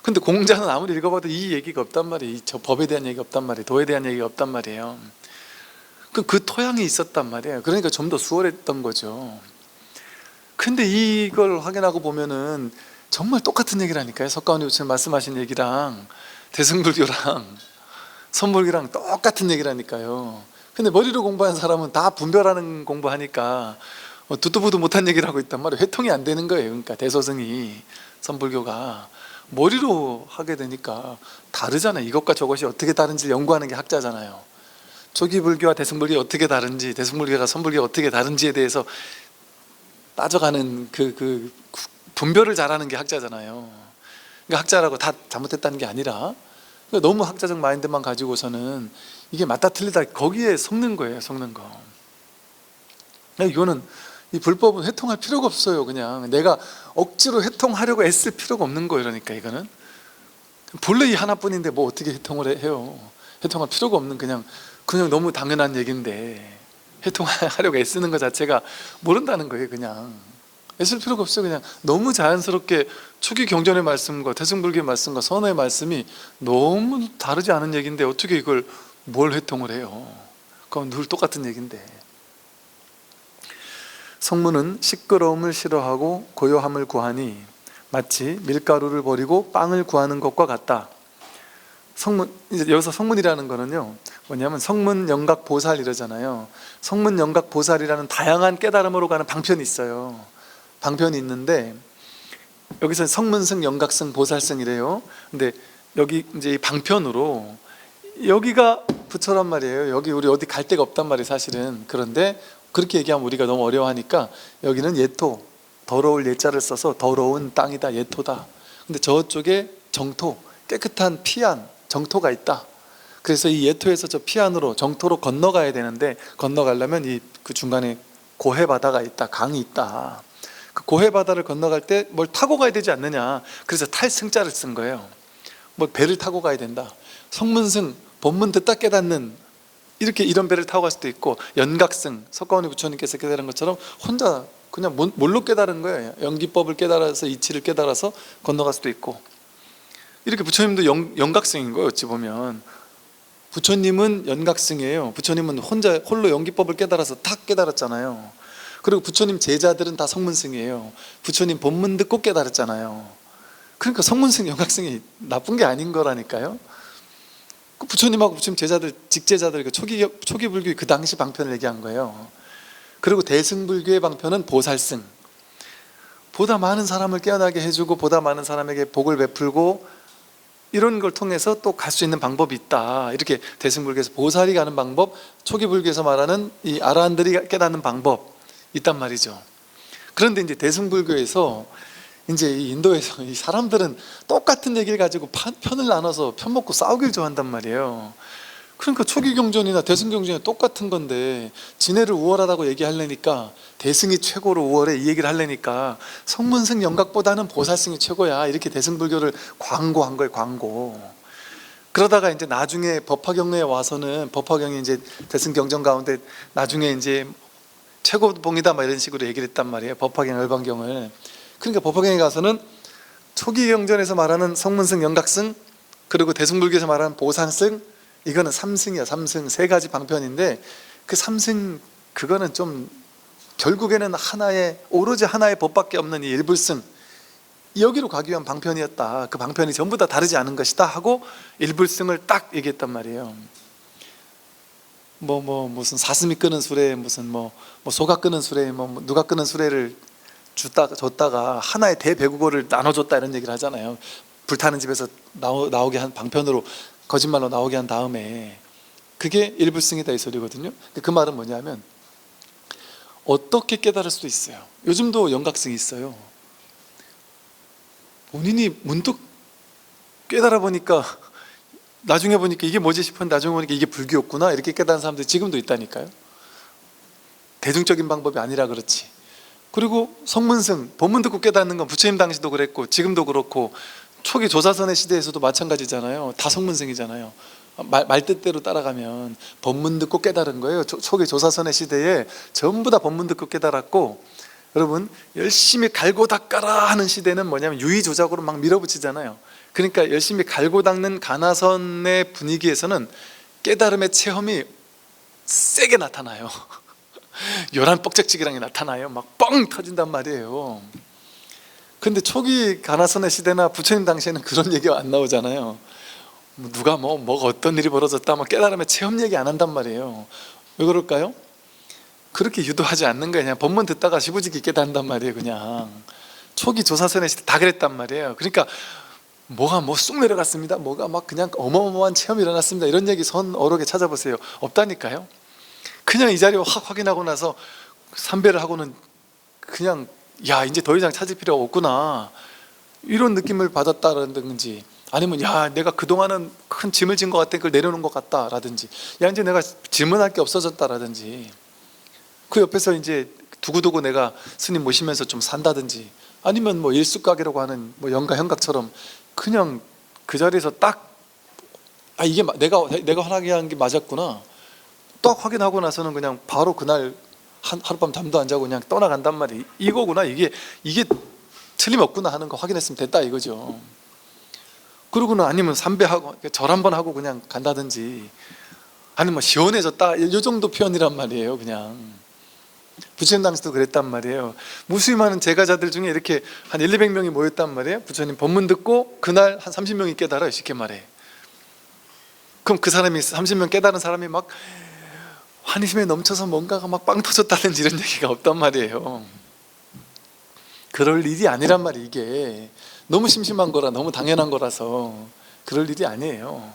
Speaker 1: 근데 공자는 아무리 읽어봐도 이 얘기가 없단 말이에요. 저 법에 대한 얘기가 없단 말이에요. 도에 대한 얘기가 없단 말이에요. 그 토양이 있었단 말이에요. 그러니까 좀 더 수월했던 거죠. 근데 이걸 확인하고 보면은 정말 똑같은 얘기라니까요. 석가모니 부처님 말씀하신 얘기랑 대승불교랑 선불교랑 똑같은 얘기라니까요. 근데 머리로 공부한 사람은 다 분별하는 공부하니까 듣도 보도 못한 얘기를 하고 있단 말이에요. 회통이 안 되는 거예요. 그러니까 대소승이 선불교가 머리로 하게 되니까 다르잖아요. 이것과 저것이 어떻게 다른지 연구하는 게 학자잖아요. 초기 불교와 대승불교가 어떻게 다른지, 대승불교가 선불교가 어떻게 다른지에 대해서 따져가는 그 분별을 잘하는 게 학자잖아요. 그러니까 학자라고 다 잘못했다는 게 아니라 그러니까 너무 학자적 마인드만 가지고서는 이게 맞다 틀리다 거기에 속는 거예요. 속는 거. 이거는 이 불법은 회통할 필요가 없어요. 그냥 내가 억지로 회통하려고 애쓸 필요가 없는 거예요. 그러니까 이거는 본래 이 하나뿐인데 뭐 어떻게 회통을 해요. 회통할 필요가 없는 그냥 너무 당연한 얘기인데 회통하려고 애쓰는 것 자체가 모른다는 거예요. 그냥 애쓸 필요가 없어요. 그냥 너무 자연스럽게 초기 경전의 말씀과 대승불교의 말씀과 선어의 말씀이 너무 다르지 않은 얘기인데 어떻게 이걸 뭘 회통을 해요. 그건 늘 똑같은 얘기인데. 성문은 시끄러움을 싫어하고 고요함을 구하니 마치 밀가루를 버리고 빵을 구하는 것과 같다. 성문, 이제 여기서 성문이라는 거는요 뭐냐면 성문영각보살 이러잖아요. 성문영각보살이라는 다양한 깨달음으로 가는 방편이 있어요. 방편이 있는데 여기서 성문승, 영각승, 보살승이래요. 근데 여기 이제 이 방편으로 여기가 부처란 말이에요. 여기 우리 어디 갈 데가 없단 말이에요 사실은. 그런데 그렇게 얘기하면 우리가 너무 어려워하니까 여기는 예토, 더러울 예자를 써서 더러운 땅이다, 예토다. 근데 저쪽에 정토, 깨끗한 피안, 정토가 있다. 그래서 이 예토에서 저 피안으로 정토로 건너가야 되는데 건너가려면 그 중간에 고해바다가 있다, 강이 있다. 그 고해바다를 건너갈 때 뭘 타고 가야 되지 않느냐. 그래서 탈승자를 쓴 거예요. 뭐 배를 타고 가야 된다. 성문승, 법문 듣다 깨닫는 이렇게 이런 배를 타고 갈 수도 있고, 연각승, 석가모니 부처님께서 깨달은 것처럼 혼자 그냥 뭘로 깨달은 거예요. 연기법을 깨달아서 이치를 깨달아서 건너갈 수도 있고, 이렇게 부처님도 연각승인 거예요. 어찌 보면 부처님은 연각승이에요. 부처님은 홀로 연기법을 깨달아서 탁 깨달았잖아요. 그리고 부처님 제자들은 다 성문승이에요. 부처님 본문 듣고 깨달았잖아요. 그러니까 성문승, 연각승이 나쁜 게 아닌 거라니까요. 부처님하고 부처님 제자들, 직제자들, 초기 불교의 그 당시 방편을 얘기한 거예요. 그리고 대승불교의 방편은 보살승, 보다 많은 사람을 깨어나게 해주고 보다 많은 사람에게 복을 베풀고 이런 걸 통해서 또 갈 수 있는 방법이 있다. 이렇게 대승불교에서 보살이 가는 방법, 초기 불교에서 말하는 이 아라한들이 깨닫는 방법 있단 말이죠. 그런데 이제 대승불교에서 이제 이 인도에서 이 사람들은 똑같은 얘기를 가지고 편을 나눠서 편먹고 싸우길 좋아한단 말이에요. 그러니까 초기 경전이나 대승 경전이 똑같은 건데 진해를 우월하다고 얘기하려니까, 대승이 최고로 우월해 이 얘기를 하려니까 성문승 영각보다는 보살승이 최고야, 이렇게 대승불교를 광고한 거예요. 광고. 그러다가 이제 나중에 법화경에 와서는, 법화경이 이제 대승 경전 가운데 나중에 이제 최고봉이다 막 이런 식으로 얘기를 했단 말이에요. 법화경 열반경을. 그러니까 법화경에 가서는 초기 경전에서 말하는 성문승 영각승, 그리고 대승불교에서 말하는 보살승, 이거는 삼승이야. 삼승, 세 가지 방편인데 그 삼승, 그거는 좀 결국에는 오로지 하나의 법밖에 없는 이 일불승, 여기로 가기 위한 방편이었다. 그 방편이 전부 다 다르지 않은 것이다 하고 일불승을 딱 얘기했단 말이에요. 무슨 사슴이 끄는 수레, 무슨 소가 끄는 수레, 누가 끄는 수레를 줬다가 하나의 대배국어를 나눠줬다 이런 얘기를 하잖아요. 불타는 집에서 나오게 한 방편으로, 거짓말로 나오게 한 다음에, 그게 일불승이다 이 소리거든요. 그 말은 뭐냐면 어떻게 깨달을 수도 있어요. 요즘도 영각승이 있어요. 본인이 문득 깨달아 보니까, 나중에 보니까 이게 뭐지 싶었는데 나중에 보니까 이게 불교였구나, 이렇게 깨달은 사람들이 지금도 있다니까요. 대중적인 방법이 아니라 그렇지. 그리고 성문승, 본문 듣고 깨닫는 건 부처님 당시도 그랬고 지금도 그렇고 초기 조사선의 시대에서도 마찬가지잖아요. 다 성문승이잖아요. 말 뜻대로 따라가면 법문 듣고 깨달은 거예요. 초기 조사선의 시대에 전부 다 법문 듣고 깨달았고, 여러분 열심히 갈고 닦아라 하는 시대는 뭐냐면 유의조작으로 막 밀어붙이잖아요. 그러니까 열심히 갈고 닦는 가나선의 분위기에서는 깨달음의 체험이 세게 나타나요. 요란 뻑적지기랑이 나타나요. 막 뻥 터진단 말이에요. 근데 초기 가나선의 시대나 부처님 당시에는 그런 얘기가 안 나오잖아요. 누가 뭐가 어떤 일이 벌어졌다, 깨달음의 체험 얘기 안 한단 말이에요. 왜 그럴까요? 그렇게 유도하지 않는 거예요. 그냥 법문 듣다가 시부지기 깨닫는단 말이에요. 그냥 초기 조사선의 시대 다 그랬단 말이에요. 그러니까 뭐가 쑥 내려갔습니다, 뭐가 그냥 어마어마한 체험이 일어났습니다, 이런 얘기 선 어록에 찾아보세요. 없다니까요. 그냥 이 자리 확 확인하고 나서 삼배를 하고는 그냥 야, 이제 더 이상 찾을 필요가 없구나, 이런 느낌을 받았다라든지, 아니면 야, 내가 그동안은 큰 짐을 진 것 같아, 그걸 내려놓은 것 같다라든지, 야, 이제 내가 질문할 게 없어졌다라든지, 그 옆에서 이제 두고두고 내가 스님 모시면서 좀 산다든지, 아니면 일숙각이라고 하는 영가 현각처럼 그냥 그 자리에서 딱 이게 내가 확인한 게 맞았구나 딱 확인하고 나서는 그냥 바로 그날 하룻밤 잠도 안 자고 그냥 떠나간단 말이에요. 이거구나, 이게 틀림없구나 하는 거 확인했으면 됐다 이거죠. 그러고는 아니면 삼배하고 절 한번 하고 그냥 간다든지, 아니면 시원해졌다, 이 정도 표현이란 말이에요. 그냥 부처님 당시도 그랬단 말이에요. 무수히많은 제가자들 중에 이렇게 한 200명이 모였단 말이에요. 부처님 법문 듣고 그날 한 30명이 깨달아요, 쉽게 말해. 그럼 그 사람이 30명 깨달은 사람이 막 환희심에 넘쳐서 뭔가가 막 빵 터졌다든지 이런 얘기가 없단 말이에요. 그럴 일이 아니란 말이에요. 이게 너무 심심한 거라, 너무 당연한 거라서 그럴 일이 아니에요.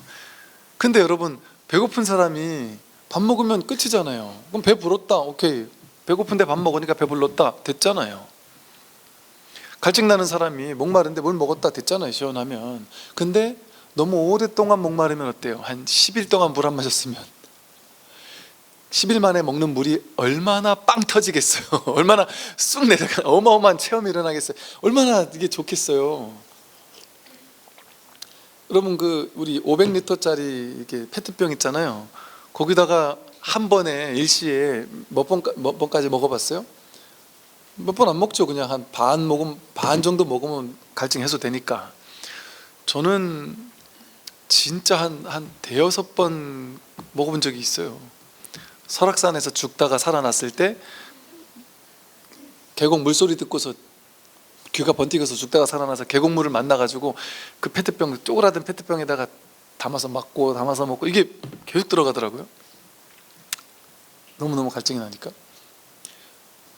Speaker 1: 근데 여러분, 배고픈 사람이 밥 먹으면 끝이잖아요. 그럼 배 불렀다, 오케이, 배고픈데 밥 먹으니까 배불렀다, 됐잖아요. 갈증나는 사람이 목마른데 뭘 먹었다, 됐잖아요, 시원하면. 근데 너무 오랫동안 목마르면 어때요? 한 10일 동안 물 안 마셨으면 10일 만에 먹는 물이 얼마나 빵 터지겠어요. 얼마나 쑥 내려가, 어마어마한 체험이 일어나겠어요. 얼마나 이게 좋겠어요. 여러분, 우리 500리터짜리 이렇게 페트병 있잖아요. 거기다가 한 번에 일시에 몇 번까지 먹어봤어요? 몇 번 안 먹죠. 그냥 한 반 정도 먹으면 갈증 해소되니까. 저는 진짜 한 대여섯 번 먹어본 적이 있어요. 설악산에서 죽다가 살아났을 때 계곡 물소리 듣고서 귀가 번뜩여서 죽다가 살아나서 계곡물을 만나가지고 그 페트병, 쪼그라든 페트병에다가 담아서 맞고 담아서 먹고, 이게 계속 들어가더라고요. 너무너무 갈증이 나니까.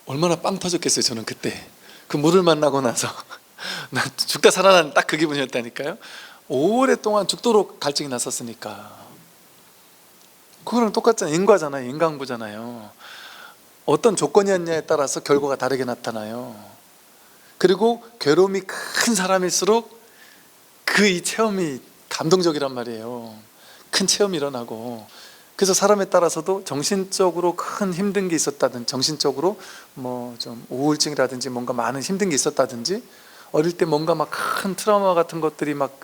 Speaker 1: 얼마나 빵 터졌겠어요. 저는 그때 그 물을 만나고 나서 나 죽다 살아난 딱 그 기분이었다니까요. 오랫동안 죽도록 갈증이 났었으니까. 그거랑 똑같잖아요. 인과잖아요. 인강부잖아요. 어떤 조건이었냐에 따라서 결과가 다르게 나타나요. 그리고 괴로움이 큰 사람일수록 그 이 체험이 감동적이란 말이에요. 큰 체험이 일어나고. 그래서 사람에 따라서도 정신적으로 큰 힘든 게 있었다든지, 정신적으로 뭐 좀 우울증이라든지 뭔가 많은 힘든 게 있었다든지, 어릴 때 뭔가 막 큰 트라우마 같은 것들이 막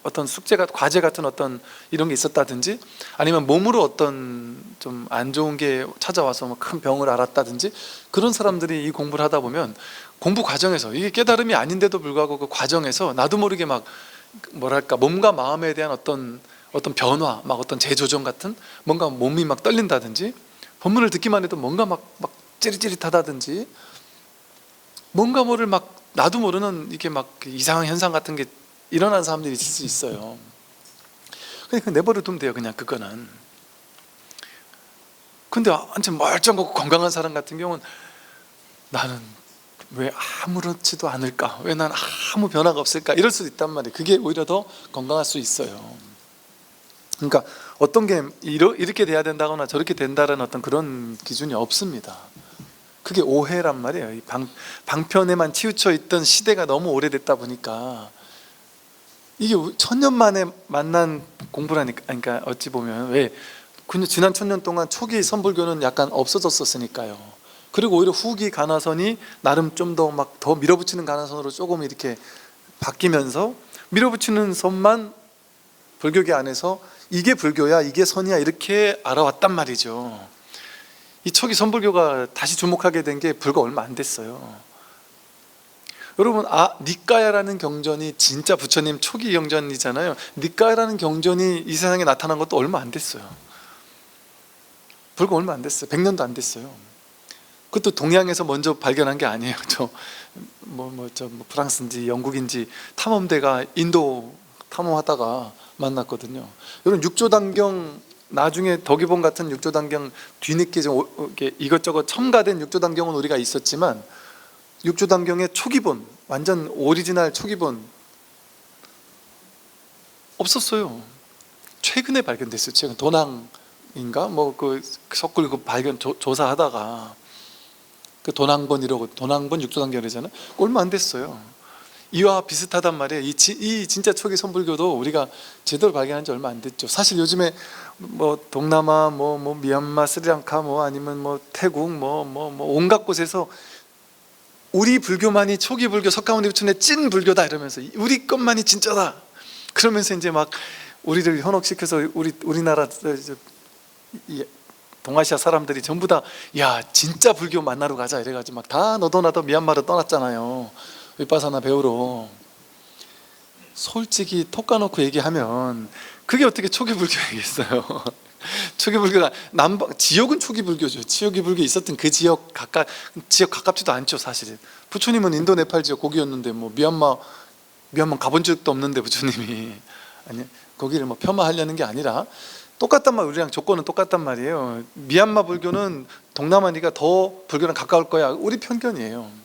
Speaker 1: 어떤 숙제가, 과제 같은 어떤 이런 게 있었다든지, 아니면 몸으로 어떤 좀 안 좋은 게 찾아와서 뭐 큰 병을 앓았다든지, 그런 사람들이 이 공부를 하다 보면 공부 과정에서, 이게 깨달음이 아닌데도 불구하고 그 과정에서 나도 모르게 막 뭐랄까, 몸과 마음에 대한 어떤 변화, 막 어떤 재조정 같은, 뭔가 몸이 막 떨린다든지, 법문을 듣기만 해도 뭔가 막 찌릿찌릿하다든지, 뭔가 모를 막 나도 모르는 이게 막 이상한 현상 같은 게 일어나는 사람들이 있을 수 있어요. 그러니까 내버려 두면 돼요. 그냥 그거는. 근데 완전 멀쩡하고 건강한 사람 같은 경우는 나는 왜 아무렇지도 않을까, 왜 난 아무 변화가 없을까, 이럴 수도 있단 말이에요. 그게 오히려 더 건강할 수 있어요. 그러니까 어떤 게 이렇게 돼야 된다거나 저렇게 된다라는 어떤 그런 기준이 없습니다. 그게 오해란 말이에요. 방편에만 치우쳐 있던 시대가 너무 오래됐다 보니까, 이게 천년 만에 만난 공부라니까. 그러니까 어찌 보면, 왜 지난 천년 동안 초기 선불교는 약간 없어졌었으니까요. 그리고 오히려 후기 가나선이 나름 좀 더 막 더 밀어붙이는 가나선으로 조금 이렇게 바뀌면서, 밀어붙이는 선만 불교계 안에서 이게 불교야, 이게 선이야, 이렇게 알아왔단 말이죠. 이 초기 선불교가 다시 주목하게 된 게 불과 얼마 안 됐어요. 여러분, 니까야라는 경전이 진짜 부처님 초기 경전이잖아요. 니까야라는 경전이 이 세상에 나타난 것도 얼마 안 됐어요. 불과 얼마 안 됐어요. 100년도 안 됐어요. 그것도 동양에서 먼저 발견한 게 아니에요. 프랑스인지 영국인지 탐험대가 인도 탐험하다가 만났거든요. 여러분, 육조단경, 나중에 덕이본 같은 육조단경 뒤늦게 좀 이것저것 첨가된 육조단경은 우리가 있었지만, 육조단경의 초기본, 완전 오리지널 초기본 없었어요. 최근에 발견됐어요. 최근 도낭인가 뭐 그 석굴 그 발견 조사하다가 그 도낭본 육조단경이잖아요. 얼마 안 됐어요. 이와 비슷하단 말이에요. 이 진짜 초기 선불교도 우리가 제대로 발견한 지 얼마 안 됐죠. 사실 요즘에 뭐 동남아, 뭐 미얀마, 스리랑카, 뭐 아니면 뭐 태국, 뭐 온갖 곳에서 우리 불교만이 초기 불교, 석가모니 부처의 찐 불교다 이러면서, 우리 것만이 진짜다 그러면서 이제 막 우리를 현혹시켜서 우리나라 동아시아 사람들이 전부 다 야 진짜 불교 만나러 가자 이래가지고 막 다 너도 나도 미얀마로 떠났잖아요. 윗바사나 배우러. 솔직히 톡 까놓고 얘기하면 그게 어떻게 초기 불교이겠어요. 초기 불교가 지역은 초기 불교죠. 초기 불교 있었던 그 지역 가깝지도 않죠. 사실은 부처님은 인도 네팔 지역 거기였는데, 뭐 미얀마 가본 적도 없는데 부처님이, 아니 거기를 뭐 폄하하려는 게 아니라 똑같단 말, 우리랑 조건은 똑같단 말이에요. 미얀마 불교는 동남아니까 더 불교랑 가까울 거야. 우리 편견이에요.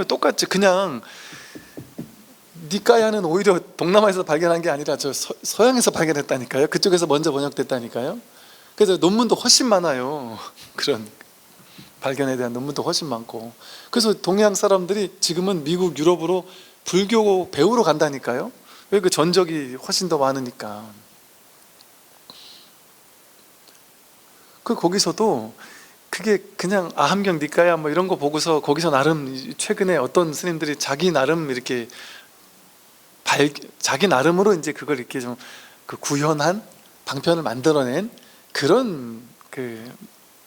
Speaker 1: 똑같지. 그냥 니까야는 오히려 동남아에서 발견한 게 아니라 저 서양에서 발견했다니까요. 그쪽에서 먼저 번역됐다니까요. 그래서 논문도 훨씬 많아요. 그런 발견에 대한 논문도 훨씬 많고. 그래서 동양 사람들이 지금은 미국, 유럽으로 불교 배우러 간다니까요. 왜? 그 전적이 훨씬 더 많으니까. 거기서도 그게 그냥 아함경 니까야 뭐 이런 거 보고서 거기서 나름 최근에 어떤 스님들이 자기 나름 자기 나름으로 이제 그걸 이렇게 좀 그 구현한 방편을 만들어낸 그런 그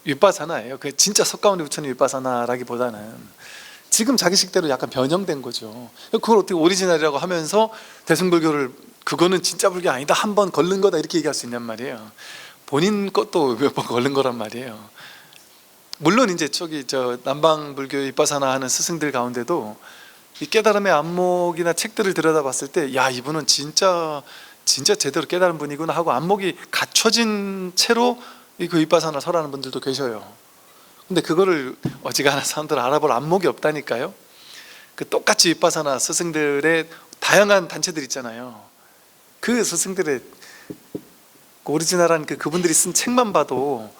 Speaker 1: 윗바사나예요. 그 진짜 석가모니 부처님 윗바사나라기보다는 지금 자기 식대로 약간 변형된 거죠. 그걸 어떻게 오리지널이라고 하면서 대승불교를 그거는 진짜 불교 아니다, 한 번 걸른 거다 이렇게 얘기할 수 있냔 말이에요. 본인 것도 몇 번 걸른 거란 말이에요. 물론 이제 저 남방불교 윗바사나 하는 스승들 가운데도 이 깨달음의 안목이나 책들을 들여다봤을 때, 야, 이분은 진짜 제대로 깨달은 분이구나 하고 안목이 갖춰진 채로 그 윗바사나 설하는 분들도 계셔요. 근데 그거를 어지간한 사람들 알아볼 안목이 없다니까요. 그 똑같이 윗바사나 스승들의 다양한 단체들 있잖아요. 그 스승들의 오리지널한 그분들이 쓴 책만 봐도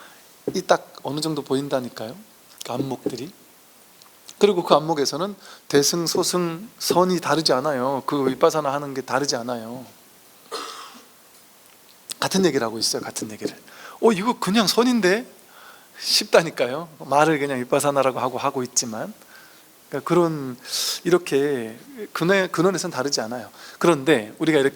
Speaker 1: 이 딱 어느 정도 보인다니까요. 그 안목들이. 그리고 그 안목에서는 대승, 소승, 선이 다르지 않아요. 그 윗바사나 하는 게 다르지 않아요. 같은 얘기를 하고 있어요. 같은 얘기를. 이거 그냥 선인데? 쉽다니까요. 말을 그냥 윗바사나라고 하고 있지만, 그러니까 그런 이렇게 근원에서는 다르지 않아요. 그런데 우리가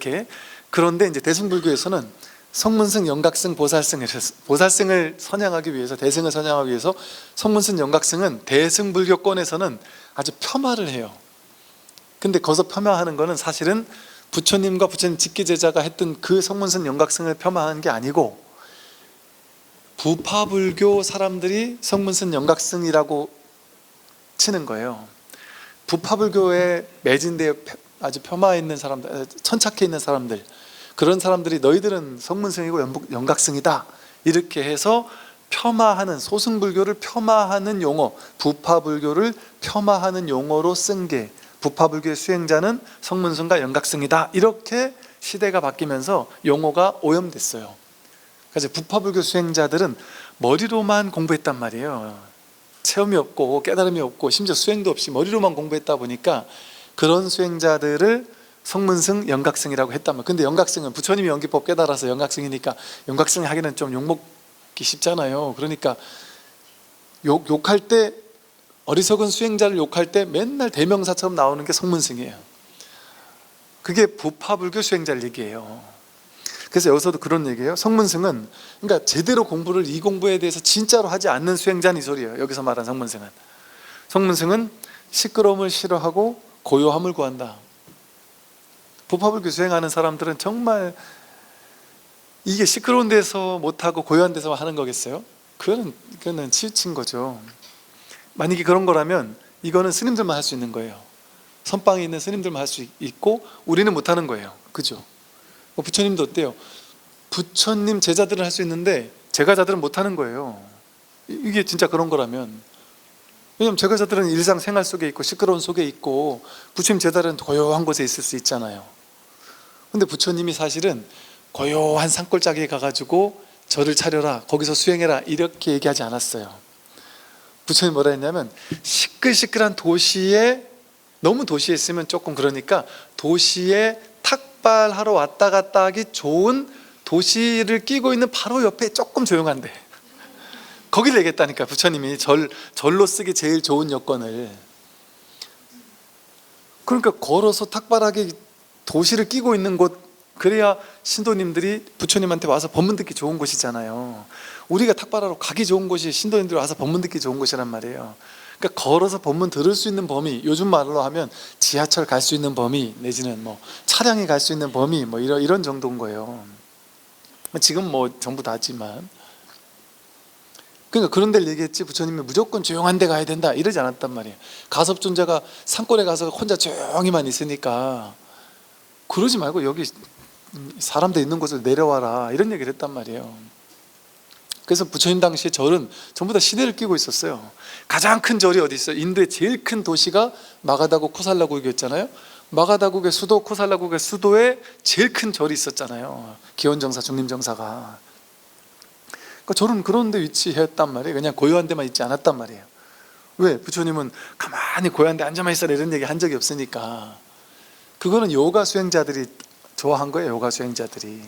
Speaker 1: 그런데 이제 대승불교에서는 성문승, 영각승, 보살승을 선양하기 위해서, 대승을 선양하기 위해서 성문승, 영각승은 대승불교권에서는 아주 폄하를 해요. 근데 거기서 폄하하는 거는 사실은 부처님과 부처님 직계제자가 했던 그 성문승, 영각승을 폄하하는 게 아니고, 부파불교 사람들이 성문승, 영각승이라고 치는 거예요. 부파불교에 매진되어 아주 폄하해 있는 사람들, 천착해 있는 사람들, 그런 사람들이 너희들은 성문승이고 영각승이다 이렇게 해서 폄하하는, 소승불교를 폄하하는 용어, 부파불교를 폄하하는 용어로 쓴 게, 부파불교의 수행자는 성문승과 영각승이다, 이렇게 시대가 바뀌면서 용어가 오염됐어요. 그래서 부파불교 수행자들은 머리로만 공부했단 말이에요. 체험이 없고 깨달음이 없고 심지어 수행도 없이 머리로만 공부했다 보니까 그런 수행자들을 성문승, 영각승이라고 했단 말이에요. 근데 영각승은 부처님이 연기법 깨달아서 영각승이니까 영각승 하기는 좀 욕먹기 쉽잖아요. 그러니까 욕할 때, 어리석은 수행자를 욕할 때 맨날 대명사처럼 나오는 게 성문승이에요. 그게 부파불교 수행자를 얘기해요. 그래서 여기서도 그런 얘기예요. 성문승은, 그러니까 제대로 공부를, 이 공부에 대해서 진짜로 하지 않는 수행자는 이 소리예요. 여기서 말한 성문승은 시끄러움을 싫어하고 고요함을 구한다. 부파불교 수행하는 사람들은 정말 이게 시끄러운 데서 못하고 고요한 데서 하는 거겠어요? 그거는 치우친 거죠. 만약에 그런 거라면 이거는 스님들만 할 수 있는 거예요. 선방에 있는 스님들만 할 수 있고 우리는 못하는 거예요. 그죠? 부처님도 어때요? 부처님 제자들은 할 수 있는데 제가자들은 못하는 거예요. 이게 진짜 그런 거라면. 왜냐하면 제가자들은 일상생활 속에 있고 시끄러운 속에 있고, 부처님 제자들은 고요한 곳에 있을 수 있잖아요. 근데 부처님이 사실은 고요한 산골짜기에 가가지고 절을 차려라, 거기서 수행해라 이렇게 얘기하지 않았어요. 부처님 뭐라 했냐면, 시끌시끌한 도시에, 너무 도시에 있으면 조금 그러니까 도시에 탁발하러 왔다 갔다 하기 좋은, 도시를 끼고 있는 바로 옆에 조금 조용한데 거기를 얘기했다니까. 부처님이 절로 쓰기 제일 좋은 여건을. 그러니까 걸어서 탁발하게 도시를 끼고 있는 곳, 그래야 신도님들이 부처님한테 와서 법문 듣기 좋은 곳이잖아요. 우리가 탁발하러 가기 좋은 곳이 신도님들이 와서 법문 듣기 좋은 곳이란 말이에요. 그러니까 걸어서 법문 들을 수 있는 범위, 요즘 말로 하면 지하철 갈 수 있는 범위, 내지는 뭐 차량이 갈 수 있는 범위, 뭐 이런 정도인 거예요. 지금 뭐 전부 다지만. 그러니까 그런 데를 얘기했지, 부처님이 무조건 조용한 데 가야 된다 이러지 않았단 말이에요. 가섭존자가 산골에 가서 혼자 조용히만 있으니까 그러지 말고 여기 사람들 있는 곳을 내려와라 이런 얘기를 했단 말이에요. 그래서 부처님 당시에 절은 전부 다 시대를 끼고 있었어요. 가장 큰 절이 어디 있어요? 인도의 제일 큰 도시가 마가다국 코살라국이었잖아요. 마가다국의 수도, 코살라국의 수도에 제일 큰 절이 있었잖아요. 기원정사, 중림정사가. 그러니까 절은 그런 데 위치했단 말이에요. 그냥 고요한 데만 있지 않았단 말이에요. 왜? 부처님은 가만히 고요한 데 앉아만 있어라 이런 얘기 한 적이 없으니까. 그거는 요가 수행자들이 좋아한 거예요. 요가 수행자들이.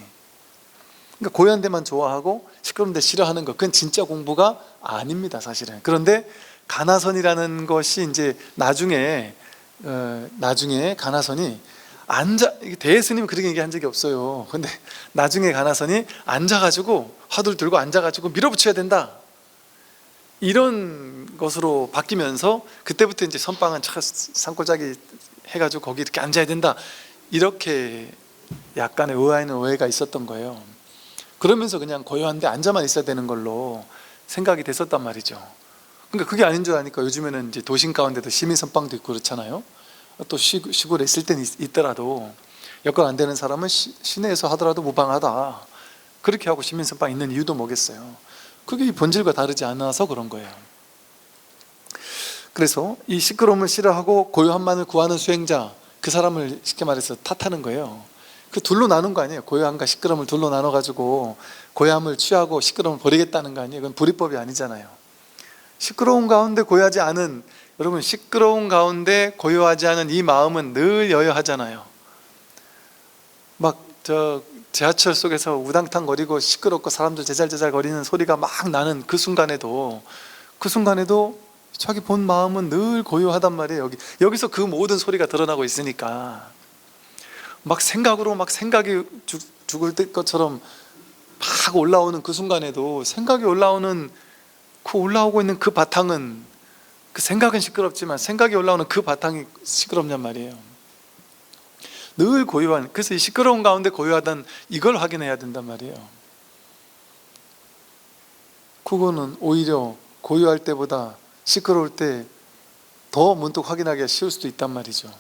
Speaker 1: 그러니까 고요한 데만 좋아하고 시끄러운 데 싫어하는 것, 그건 진짜 공부가 아닙니다, 사실은. 그런데 가나선이라는 것이 이제 나중에 가나선이 대예스님은 그렇게 얘기한 적이 없어요. 근데 나중에 가나서니 앉아가지고 화두를 들고 앉아가지고 밀어붙여야 된다, 이런 것으로 바뀌면서 그때부터 이제 선방은 산골짜기 해가지고 거기 이렇게 앉아야 된다, 이렇게 약간의 의아에는 오해가 있었던 거예요. 그러면서 그냥 고요한데 앉아만 있어야 되는 걸로 생각이 됐었단 말이죠. 그러니까 그게 아닌 줄 아니까 요즘에는 이제 도심 가운데도 시민 선방도 있고 그렇잖아요. 또 시골에 있을 때는 있더라도 여건 안 되는 사람은 시내에서 하더라도 무방하다, 그렇게 하고 시민 선방 있는 이유도 뭐겠어요. 그게 이 본질과 다르지 않아서 그런 거예요. 그래서 이 시끄러움을 싫어하고 고요함만을 구하는 수행자, 그 사람을 쉽게 말해서 탓하는 거예요. 그 둘로 나눈 거 아니에요. 고요함과 시끄러움을 둘로 나눠가지고 고요함을 취하고 시끄러움을 버리겠다는 거 아니에요. 그건 불이법이 아니잖아요. 시끄러운 가운데 고요하지 않은, 여러분 시끄러운 가운데 고요하지 않은 이 마음은 늘 여여하잖아요. 막 지하철 속에서 우당탕 거리고 시끄럽고 사람들 제잘제잘 거리는 소리가 막 나는 그 순간에도 자기 본 마음은 늘 고요하단 말이에요. 여기서 그 모든 소리가 드러나고 있으니까 막 생각으로 막 생각이 죽을 것처럼 막 올라오는 그 순간에도 생각이 올라오고 있는 그 바탕은, 그 생각은 시끄럽지만 생각이 올라오는 그 바탕이 시끄럽냔 말이에요. 늘 고요한, 그래서 이 시끄러운 가운데 고요하다는 이걸 확인해야 된단 말이에요. 그거는 오히려 고요할 때보다 시끄러울 때 더 문득 확인하기가 쉬울 수도 있단 말이죠.